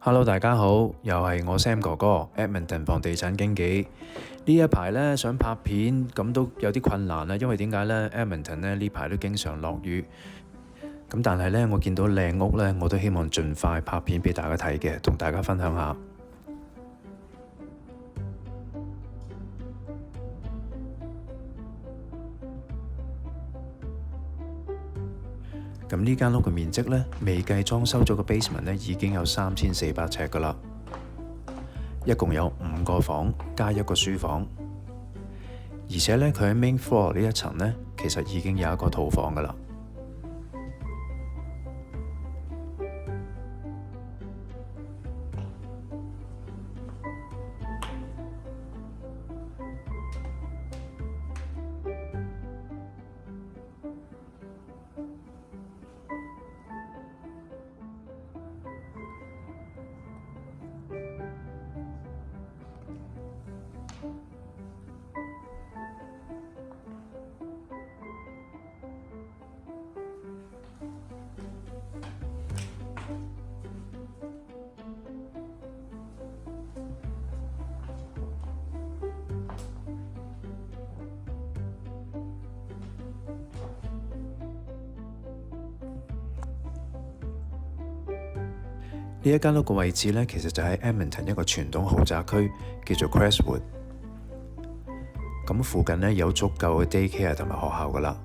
Hello，大家好，又係我 Sam 哥哥，Edmonton 房地產經紀。呢一排呢，想拍片咁都有啲困難啦，因為點解呢 Edmonton 呢排都經常落雨。咁但係呢，我見到靚屋呢，我都希望盡快拍片俾大家睇嘅，同大家分享下。咁呢間屋嘅面積呢，未計裝修咗個 basement 呢，已經有3400尺噶啦，一共有5個房加1個書房，而且呢，佢喺 main floor 呢一層呢，其實已經有一個套房噶啦。呢一間屋嘅位置呢，其實就喺 Edmonton 一個傳統豪宅區，叫做 Crestwood。咁附近呢，有足夠嘅 daycare 同埋學校噶啦。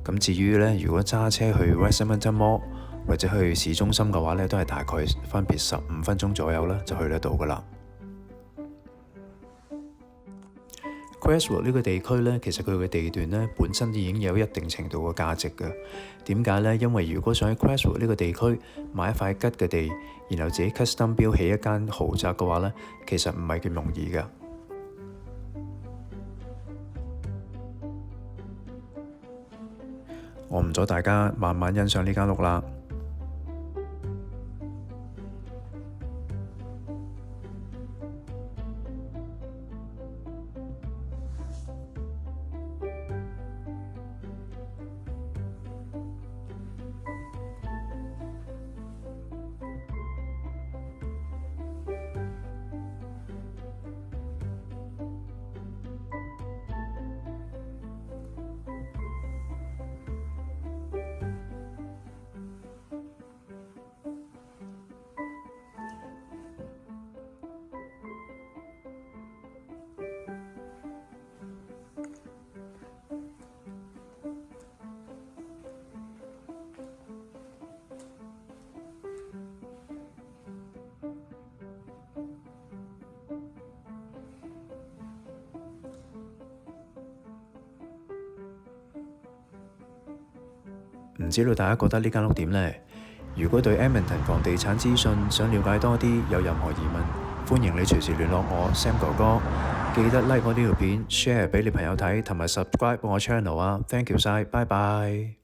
咁至於呢，如果揸車去 West Edmonton Mall 或者去市中心嘅話呢，都係大概分別15分鐘左右啦，就去得到噶啦。Crestwood 呢個地區呢，其實佢嘅地段呢，本身已經有一定程度嘅價值嘅。點解呢？因為如果想喺 Crestwood 呢個地區買一塊吉嘅地，然後自己 custom build 起一間豪宅嘅話呢，其實唔係咁容易㗎。我唔阻大家慢慢欣賞呢間屋啦。唔知道大家覺得呢間屋點呢？如果對 Edmonton 房地產資訊想了解多啲，有任何疑問，歡迎你隨時聯絡我 Sam 哥哥。記得 like 我呢條片 ，share 俾你朋友睇，同埋 subscribe 我 channel 啊！Thank you 晒，拜拜。